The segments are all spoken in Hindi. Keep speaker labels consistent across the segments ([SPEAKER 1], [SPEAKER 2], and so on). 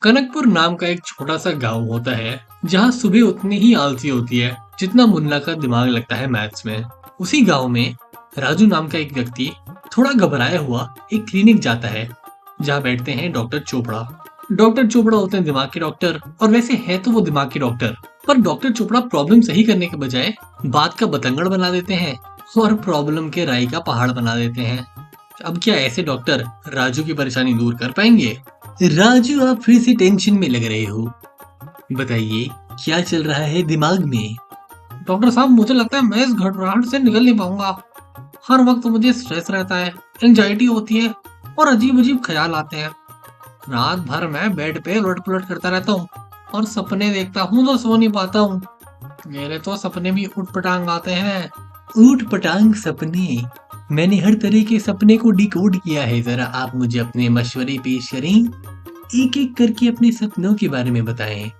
[SPEAKER 1] कनकपुर नाम का एक छोटा सा गांव होता है जहां सुबह उतनी ही आलसी होती है जितना मुन्ना का दिमाग लगता है मैथ्स में। उसी गांव में राजू नाम का एक व्यक्ति थोड़ा घबराया हुआ एक क्लिनिक जाता है जहां बैठते हैं डॉक्टर चोपड़ा। डॉक्टर चोपड़ा होते हैं दिमाग के डॉक्टर और वैसे है तो वो दिमाग के डॉक्टर, पर डॉक्टर चोपड़ा प्रॉब्लम सही करने के बजाय बात का बतंगड़ बना देते हैं और प्रॉब्लम के राई का पहाड़ बना देते हैं। अब क्या ऐसे डॉक्टर राजू की परेशानी दूर कर पाएंगे? राजू, आप फिर से टेंशन में लग रहे हो, बताइए क्या चल रहा है दिमाग में? डॉक्टर साहब, मुझे लगता है मैं इस घबराहट से निकल नहीं पाऊंगा। हर वक्त मुझे स्ट्रेस रहता है, एंजाइटी होती है और अजीब अजीब ख्याल आते हैं। रात भर मैं बेड पे उलट पुलट करता रहता हूँ और सपने देखता हूँ तो सो नहीं पाता हूँ। मेरे तो सपने भी उठ पटांग आते हैं। ऊट पटांग सपने? मैंने हर तरह के सपने को डिकोड किया है, जरा आप मुझे अपने मशवरे पेश करें। एक एक करके अपने सपनों के बारे में बताएं,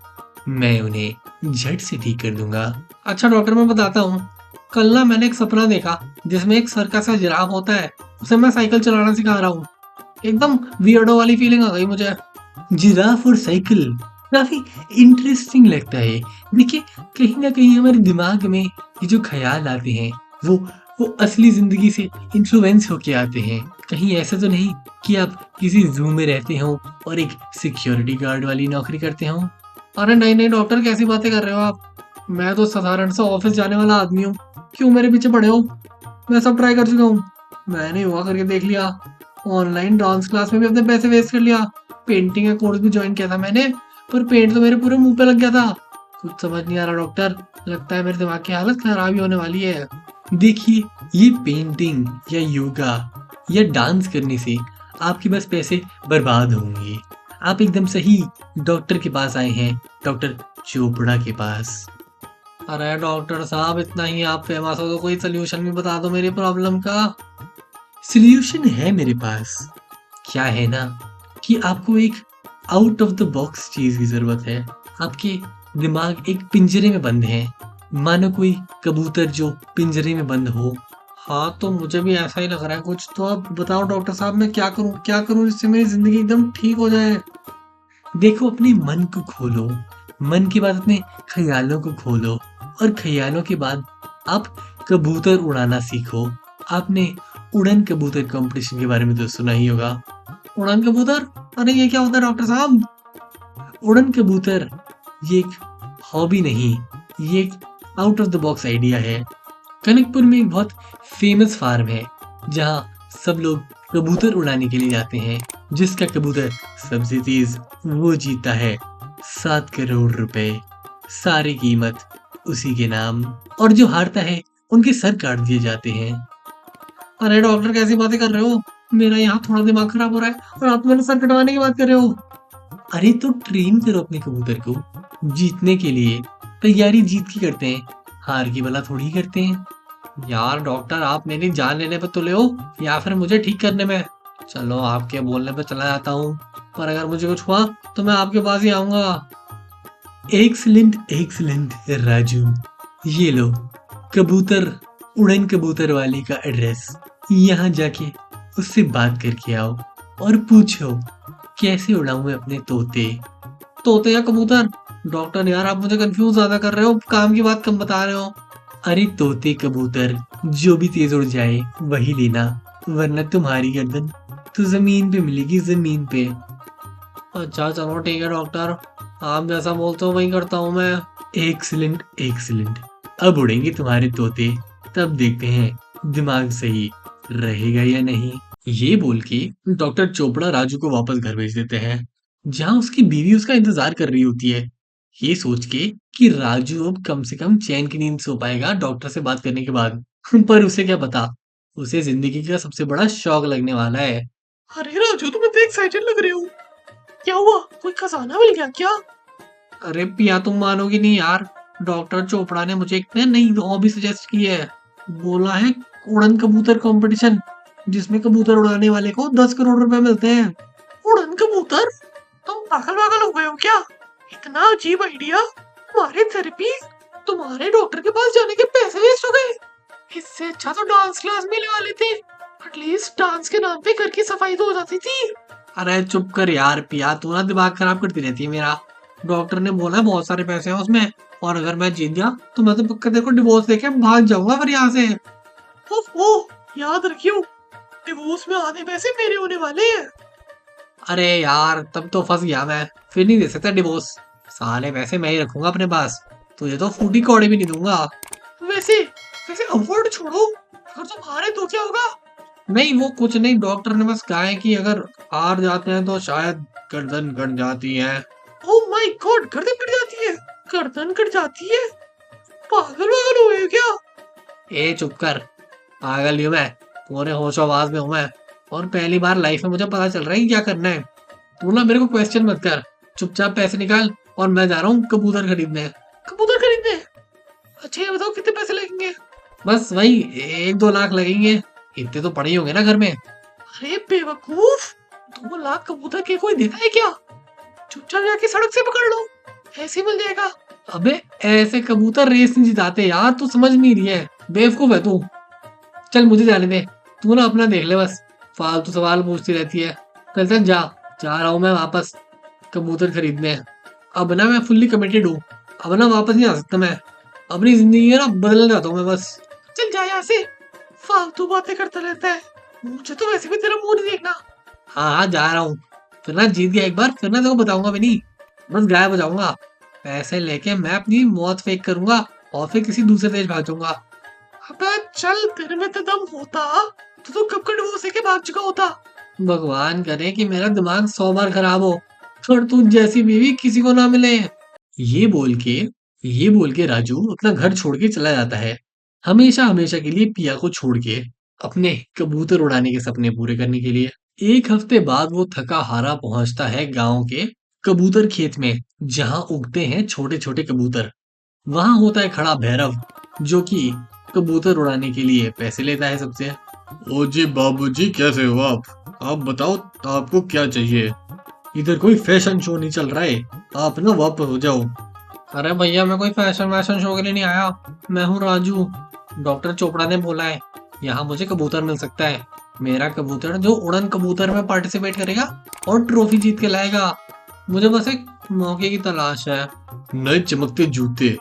[SPEAKER 1] मैं उन्हें झट से ठीक कर दूंगा। अच्छा डॉक्टर, मैं बताता हूँ। कल ना मैंने एक सपना देखा जिसमें एक सर्कस का जिराफ होता है, उसे मैं साइकिल चलाना सिखा रहा हूँ। एकदम वियर्डो वाली फीलिंग आ गई मुझे। जिराफ और साइकिल काफी इंटरेस्टिंग लगता है। देखिए, कहीं ना कहीं हमारे दिमाग में ये जो ख्याल आते हैं वो असली जिंदगी से इन्फ्लुएंस होके आते हैं। कहीं ऐसा तो नहीं कि आप किसी जू में रहते हो और एक सिक्योरिटी गार्ड वाली नौकरी करते हो? अरे नहीं नहीं डॉक्टर, कैसी बातें कर रहे हो आप? मैं तो साधारण सा ऑफिस जाने वाला आदमी हूँ, क्यों मेरे पीछे पड़े हो? मैं सब ट्राई कर चुका हूँ। मैंने योगा करके देख लिया, ऑनलाइन डांस क्लास में भी अपने पैसे वेस्ट कर लिया, पेंटिंग का कोर्स भी ज्वाइन किया था मैंने, पर पेंट तो मेरे पूरे मुंह पे लग गया था। कुछ समझ नहीं आ रहा डॉक्टर, लगता है मेरे दिमाग की हालत खराब ही होने वाली है। देखिए, ये पेंटिंग या योगा या डांस करने से आपके बस पैसे बर्बाद होंगे। आप एकदम सही डॉक्टर के पास आए हैं, डॉक्टर चोपड़ा के पास। अरे डॉक्टर साहब, इतना ही आप फेमस हो तो कोई सोल्यूशन भी बता दो मेरी प्रॉब्लम का। सोल्यूशन है मेरे पास। क्या है ना कि आपको एक आउट ऑफ द बॉक्स चीज की जरूरत है। आपके दिमाग एक पिंजरे में बंद है, मानो कोई कबूतर जो पिंजरे में बंद हो। हाँ, तो मुझे भी ऐसा ही लग रहा है कुछ। तो आप बताओ डॉक्टर साहब, मैं क्या करूं जिससे मेरी जिंदगी एकदम ठीक हो जाए? देखो, अपने मन को खोलो, मन के बाद अपने ख्यालों को खोलो और ख्यालों के बाद आप कबूतर उड़ाना सीखो। आपने उड़न कबूतर कंपटीशन के बारे में तो सुना ही होगा। उड़न कबूतर? अरे ये क्या होता है डॉक्टर साहब? उड़न कबूतर ये एक हॉबी नहीं, ये एक out of the box idea है। कनकपुर में एक बहुत फेमस फार्म है जहाँ सब लोग कबूतर उड़ाने के लिए जाते हैं। जिसका कबूतर सबसे तेज वो जीतता है 7 करोड़ रुपए, सारी कीमत उसी के नाम। और जो हारता है उनके सर काट दिए जाते हैं। अरे डॉक्टर, कैसी बातें कर रहे हो? मेरा यहाँ थोड़ा दिमाग खराब हो रहा है और आप मेरे सर कटवाने की बात कर रहे हो। अरे तो ट्रेन करो अपने कबूतर को, जीतने के लिए तैयारी जीत की करते हैं, हार की भला थोड़ी करते हैं। यार डॉक्टर, आप मेरी जान लेने पे तुले हो या फिर मुझे ठीक करने में? चलो, आपके बोलने पे चला जाता हूँ, पर अगर मुझे कुछ हुआ तो मैं आपके पास ही आऊंगा। एक्सीलेंट एक्सीलेंट राजू, ये लो कबूतर, उड़न कबूतर वाले का एड्रेस। यहाँ जाके उससे बात करके आओ और पूछो कैसे उड़ाऊं मैं अपने तोते। तोते या कबूतर? डॉक्टर यार, आप मुझे कंफ्यूज ज्यादा कर रहे हो, काम की बात कम बता रहे हो। अरे तोते कबूतर, जो भी तेज उड़ जाए वही लेना, वरना तुम्हारी गर्दन तो जमीन पे मिलेगी, जमीन पे। अच्छा चलो ठीक है डॉक्टर, आप जैसा बोलते हो वही करता हूँ मैं। एक्सीलेंट एक्सीलेंट, अब उड़ेंगे तुम्हारे तोते, तब देखते हैं दिमाग सही रहेगा या नहीं। ये बोल के डॉक्टर चोपड़ा राजू को वापस घर भेज देते हैं जहां उसकी बीवी उसका इंतजार कर रही होती है, ये सोच के कि राजू अब कम से कम चैन की नींद सो पाएगा डॉक्टर से बात करने के बाद। पर उसे क्या पता, उसे जिंदगी का सबसे बड़ा शौक लगने वाला है। अरे राजू, तुम इतने एक्साइटेड लग रहे हो, क्या हुआ? कोई खजाना मिल गया क्या? अरे पिया, तुम मानोगे नहीं यार, डॉक्टर चोपड़ा ने मुझे एक नई हॉबी सजेस्ट की है। बोला है उड़न कबूतर कंपटीशन, जिसमें कबूतर उड़ाने वाले को 10 करोड़ रुपए मिलते हैं। उड़न कबूतर? तुम पागल पागल हो गए हो क्या? इतना अजीब आइडिया! तुम्हारे थेरेपी, तुम्हारे डॉक्टर के पास जाने के पैसे वेस्ट हो गए। इससे अच्छा तो डांस क्लास में लगा लेते, एटलीस्ट डांस के नाम पे घर की सफाई तो हो जाती थी। अरे चुप कर यार पिया, तू ना दिमाग खराब करती रहती है मेरा। डॉक्टर ने बोला बहुत सारे पैसे हैं उसमें, और अगर मैं जीत गया तो मैं तो पक्का तेरे को डिवोर्स देके भाग जाऊंगा फिर यहाँ से। ओह, याद रखियो, डिवोर्स में आधे पैसे मेरे होने वाले हैं। अरे यार तब तो फंस गया मैं, फिर नहीं दे सकता डिवोर्स। सारे पैसे मैं ही रखूंगा अपने पास, तुझे तो फूटी कौड़ी भी नहीं दूंगा। वैसे वैसे अवार्ड छोड़ो, अगर तुम हारे तो क्या होगा? नहीं वो कुछ नहीं, डॉक्टर ने बस कहा है कि अगर हार जाते हैं तो शायद गर्दन कट जाती है। ओह माय गॉड, गर्दन कट जाती है? गर्दन कट जाती है? पागल वागल हुए हो क्या? ए चुप कर, पागल नहीं हूं मैं, पूरे होशो आवाज में हूं मैं, और पहली बार लाइफ में मुझे पता चल रहा है कि क्या करना है। तू ना मेरे को क्वेश्चन मत कर, चुपचाप पैसे निकाल और मैं जा रहा हूँ कबूतर खरीदने। कबूतर खरीदने? अच्छा ये बताओ कितने पैसे लगेंगे? बस वही 1-2 लाख लगेंगे, इतने तो पड़े ही होंगे ना घर में। अरे बेवकूफ, 2 लाख कबूतर के कोई देता है क्या? चुपचाप जाके सड़क से पकड़ लो, ऐसे मिल जाएगा। अबे ऐसे कबूतर रेस नहीं जिताते यार, तू समझ नहीं रही है, बेवकूफ है तू। चल मुझे जाने दे, तू ना अपना देख ले बस, फालतू सवाल पूछती रहती है। कल तक जा रहा हूँ मैं वापस कबूतर खरीदने। अब ना मैं फुल्ली कमिटेड हूँ, अब ना वापस नहीं आ सकता मैं, अपनी जिंदगी है ना बदलना चाहता हूँ मैं बस। चल जा यहाँ से, फालतू बातें करता रहता है, मुझे तो वैसे भी तेरा मुंह नहीं देखना। हाँ जा रहा हूँ, फिर ना जीत गया एक बार फिर ना तेरे को बताऊंगा भी नहीं, बस गायब हो जाऊंगा। पैसे लेके मैं अपनी मौत फेक करूंगा और फिर किसी दूसरे देश भाग जाऊंगा। अबे चल, तेरे में तो दम होता तो कब का डिवोर्स लेके भाग चुका होता। भगवान करे कि मेरा दिमाग 100 बार खराब हो और तू जैसी बीवी किसी को ना मिले। ये बोल के ये बोल के राजू अपना घर छोड़ के चला जाता है, हमेशा हमेशा के लिए पिया को छोड़ के, अपने कबूतर उड़ाने के सपने पूरे करने के लिए। एक हफ्ते बाद वो थका हारा पहुंचता है गांव के कबूतर खेत में, जहां उगते हैं छोटे छोटे कबूतर। वहां होता है खड़ा भैरव, जो कि कबूतर उड़ाने के लिए पैसे लेता है सबसे। ओ जी बाबूजी, कैसे हो आप बताओ आपको क्या चाहिए? इधर कोई फैशन शो नहीं चल रहा है, आप ना वापस हो जाओ। अरे भैया मैं कोई फैशन वैशन शो के लिए नहीं आया, मैं हूँ राजू। डॉक्टर चोपड़ा ने बोला है यहाँ मुझे कबूतर मिल सकता है, मेरा कबूतर जो उड़न कबूतर में पार्टिसिपेट करेगा और ट्रॉफी जीत के लाएगा। मुझे बस एक मौके की तलाश है। नए चमकते जूते,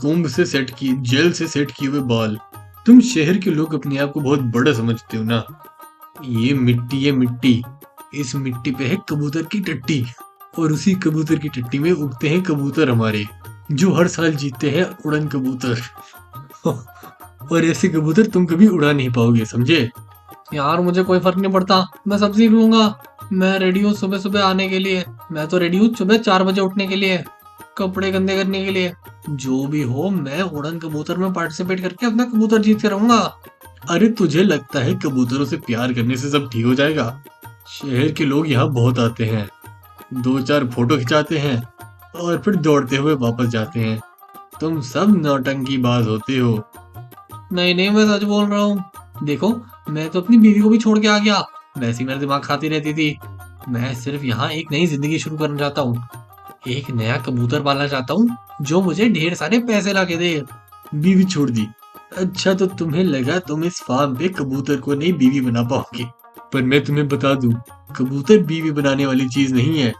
[SPEAKER 1] कुंभ से सेट की जेल से सेट किए हुए बाल, तुम शहर के लोग अपने आप को बहुत बड़ा समझते हो ना। ये मिट्टी, इस मिट्टी पे है कबूतर की टट्टी, और उसी कबूतर की टट्टी में उगते हैं कबूतर हमारे, जो हर साल जीतते हैं उड़न कबूतर। और ऐसे कबूतर तुम कभी उड़ा नहीं पाओगे, समझे? यार मुझे कोई फर्क नहीं पड़ता, मैं सब सीख लूंगा। मैं रेडी हूँ सुबह सुबह आने के लिए, मैं तो रेडी हूँ सुबह 4 बजे उठने के लिए, कपड़े गंदे करने के लिए, जो भी हो मैं उड़न कबूतर में पार्टिसिपेट करके अपना कबूतर जीत के रहूंगा। अरे तुझे लगता है कबूतरों से प्यार करने से सब ठीक हो जाएगा? शहर के लोग यहाँ बहुत आते हैं, 2-4 फोटो खिंचाते हैं और फिर दौड़ते हुए वापस जाते हैं। तुम सब नौटंकीबाज होते हो। नहीं नहीं मैं सच बोल रहा हूँ, देखो मैं तो अपनी बीवी को भी छोड़ के आ गया, वैसे मेरा दिमाग खाती रहती थी। मैं सिर्फ यहाँ एक नई जिंदगी शुरू करना चाहता हूँ, एक नया कबूतर पालना चाहता हूँ जो मुझे ढेर सारे पैसे ला के दे। बीवी छोड़ दी? अच्छा तो तुम्हें लगा तुम इस फार्म पे कबूतर को नहीं बीवी बना पाओगे, पर मैं तुम्हें बता दूं कबूतर बीवी बनाने वाली चीज नहीं है।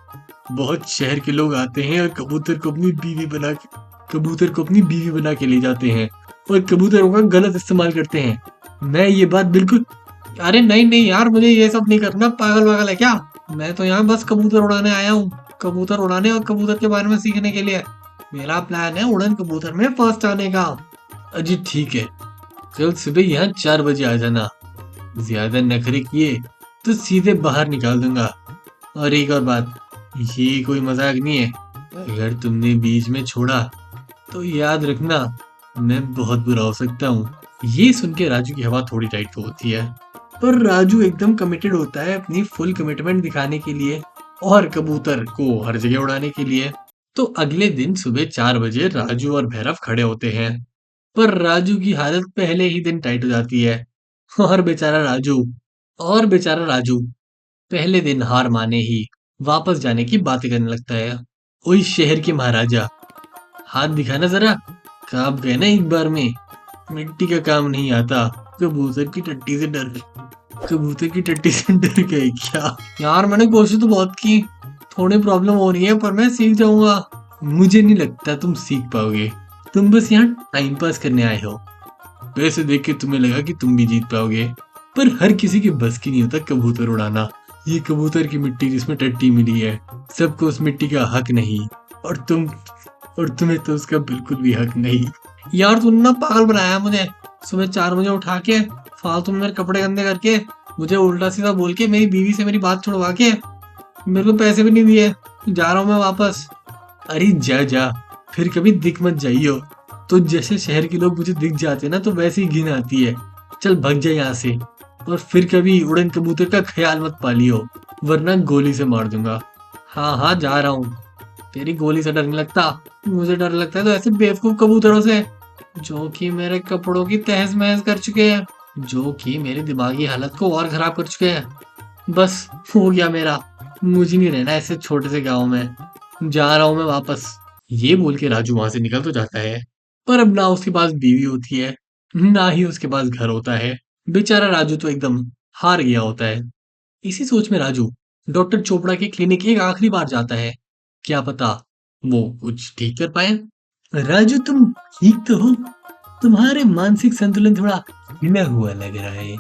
[SPEAKER 1] बहुत शहर के लोग आते हैं और कबूतर को अपनी बीवी बना के ले जाते हैं और कबूतरों का गलत इस्तेमाल करते हैं। मैं ये बात बिल्कुल, अरे नहीं नहीं यार मुझे ये सब नहीं करना, पागल वागल है क्या? मैं तो यहाँ बस कबूतर उड़ाने आया हूँ, कबूतर उड़ाने और कबूतर के बारे में सीखने के लिए। मेरा प्लान है उड़न कबूतर में फर्स्ट आने का। अजी ठीक है, कल सुबह यहाँ 4 बजे आ जाना, ज्यादा नखरे किए तो सीधे बाहर निकाल दूंगा। और एक और बात, ये कोई मजाक नहीं है, अगर तुमने बीच में छोड़ा तो याद रखना मैं बहुत बुरा हो सकता हूँ। ये सुन के राजू की हवा थोड़ी टाइट तो होती है, पर राजू एकदम कमिटेड होता है अपनी फुल कमिटमेंट दिखाने के लिए और कबूतर को हर जगह उड़ाने के लिए। तो अगले दिन सुबह 4 बजे राजू और भैरव खड़े होते हैं, पर राजू की हालत पहले ही दिन टाइट हो जाती है और बेचारा राजू पहले दिन हार माने ही वापस जाने की बातें करने लगता है। ओए शहर के महाराजा, हाथ दिखाना जरा, कांप गए ना एक बार में, मिट्टी का काम नहीं आता, कबूतर की टट्टी से डर। कबूतर की टट्टी से डर गए क्या? यार मैंने कोशिश तो बहुत की, थोड़ी प्रॉब्लम हो रही है पर मैं सीख जाऊंगा। मुझे नहीं लगता तुम सीख पाओगे, तुम बस यहाँ टाइम पास करने आए हो। वैसे देख के तुम्हें लगा कि तुम भी जीत पाओगे, पर हर किसी के बस की नहीं होता कबूतर उड़ाना। ये कबूतर की मिट्टी जिसमें टट्टी मिली है, सबको उस मिट्टी का हक नहीं, और तुम्हें तो उसका बिल्कुल भी हक नहीं। यार तुमने ना पागल बनाया मुझे, सुबह 4 बजे उठा के फालतू में मेरे कपड़े गंदे करके, मुझे उल्टा सीधा बोल के, मेरी बीवी से मेरी बात छुड़वा के, मेरे को पैसे भी नहीं दिए। जा रहा हूँ मैं वापस। अरे जा जा, फिर कभी दिख मत जाइयो। तो जैसे शहर के लोग मुझे दिख जाते ना तो वैसे ही घिन आती है। चल भग जा यहाँ से, और फिर कभी उड़न कबूतर का ख्याल मत पालियो, वरना गोली से मार दूंगा। हाँ हाँ जा रहा हूँ। तेरी गोली से डर नहीं लगता, मुझे डर लगता है तो ऐसे बेवकूफ कबूतरों से, जो कि मेरे कपड़ों की तहस महस कर चुके हैं, जो कि मेरी दिमागी हालत को और खराब कर चुके हैं। बस हो गया मेरा, मुझे नहीं रहना ऐसे छोटे से गांव में, जा रहा हूं मैं वापस। ये बोल के राजू वहां से निकल तो जाता है, पर अब ना उसके पास बीवी होती है, ना ही उसके पास घर होता है। बेचारा राजू तो एकदम हार गया होता है। इसी सोच में राजू डॉक्टर चोपड़ा के क्लिनिक एक आखिरी बार जाता है, क्या पता वो कुछ ठीक कर पाए। राजू तुम ठीक तो हो? तुम्हारे मानसिक संतुलन थोड़ा हिला हुआ लग रहा है।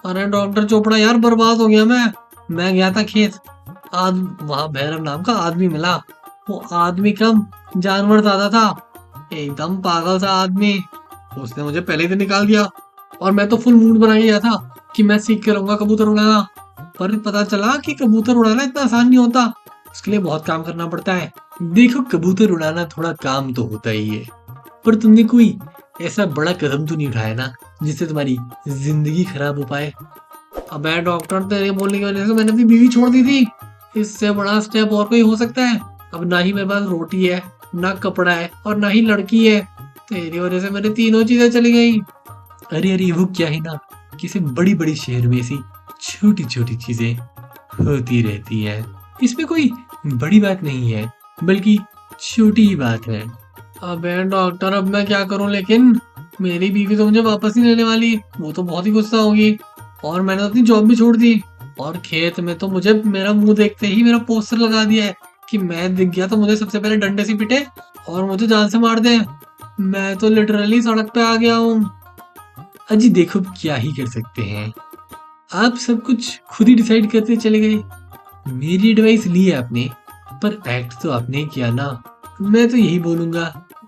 [SPEAKER 1] अरे डॉक्टर चोपड़ा यार, बर्बाद हो गया मैं गया था खेत, आज वहां भैरव नाम का आदमी मिला। वो आदमी कम जानवर ज्यादा था, एकदम पागल सा आदमी। उसने मुझे पहले ही तो निकाल दिया, और मैं तो फुल मूड बना के गया था कि मैं सीख के रहूंगा कबूतर उड़ाना। पर पता चला कि कबूतर उड़ाना इतना आसान नहीं होता, उसके लिए बहुत काम करना पड़ता है। देखो कबूतर उड़ाना थोड़ा काम तो होता ही है, पर तुमने कोई ऐसा बड़ा कदम तो नहीं उठाया ना जिससे तुम्हारी जिंदगी खराब हो पाए। अबे डॉक्टर, तेरे बोलने की वजह से मैंने अपनी बीवी छोड़ दी थी, इससे बड़ा स्टेप और कोई हो सकता है? अब ना ही मेरे पास रोटी है, ना कपड़ा है, और ना ही लड़की है। तेरी वजह से मेरी तीनों चीजें चली गई। अरे अरे वो क्या है ना, किसी बड़ी बड़ी शहर में ऐसी छोटी छोटी चीजें होती रहती हैं, इसमें कोई बड़ी बात नहीं है, बल्कि छोटी ही बात है। अबे डॉक्टर, अब मैं क्या करूं? लेकिन मेरी बीवी तो मुझे वापस नहीं लेने वाली, वो तो बहुत ही गुस्सा होगी, और मैंने अपनी जॉब भी छोड़ दी, और खेत में तो मुझे मेरा मुंह देखते ही मेरा पोस्टर लगा दिया है कि मैं दिख गया तो मुझे सबसे पहले डंडे से पीटे और मुझे जान से मार दे। मैं तो लिटरली सड़क पे आ गया हूँ। अजी देखो क्या ही कर सकते हैं, आप सब कुछ खुद ही डिसाइड करते चले गए। मेरी एडवाइस ली है आपने, पर एक्ट तो आपने ही किया ना। मैं तो यही बोलूंगा,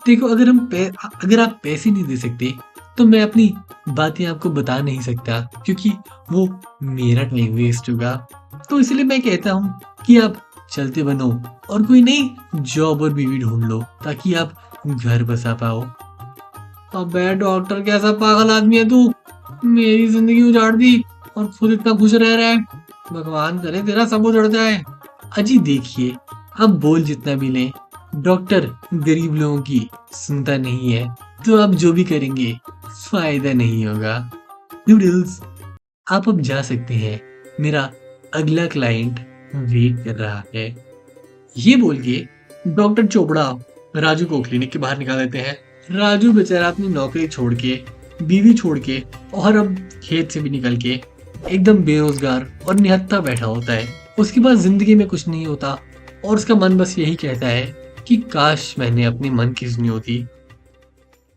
[SPEAKER 1] देखो अगर आप पैसे नहीं दे सकते तो मैं अपनी बातें आपको बता नहीं सकता, क्योंकि वो मेरा टाइम वेस्ट होगा। तो इसलिए मैं कहता हूँ कि आप चलते बनो, और कोई नई जॉब और बीवी ढूंढ लो ताकि आप घर बसा पाओ। अबे डॉक्टर, कैसा पागल आदमी है तू, मेरी जिंदगी उजाड़ दी और खुद इतना खुश रह रहा है। भगवान करे तेरा सब उजड़ जाए। अजी देखिए, अब बोल जितना भी लें, डॉक्टर गरीब लोगों की सुनता नहीं है, तो आप जो भी करेंगे फायदा नहीं होगा। नूडल्स, आप अब जा सकते हैं, मेरा अगला क्लाइंट वेट कर रहा है। ये बोल के डॉक्टर चोपड़ा राजू को क्लिनिक के बाहर निकाल देते हैं। राजू बेचारा अपनी नौकरी छोड़ के, बीवी छोड़ के, और अब खेत से भी निकल के एकदम बेरोजगार और निहत्था बैठा होता है। उसके पास जिंदगी में कुछ नहीं होता, और उसका मन बस यही कहता है कि काश मैंने अपने मन की सुनी होती,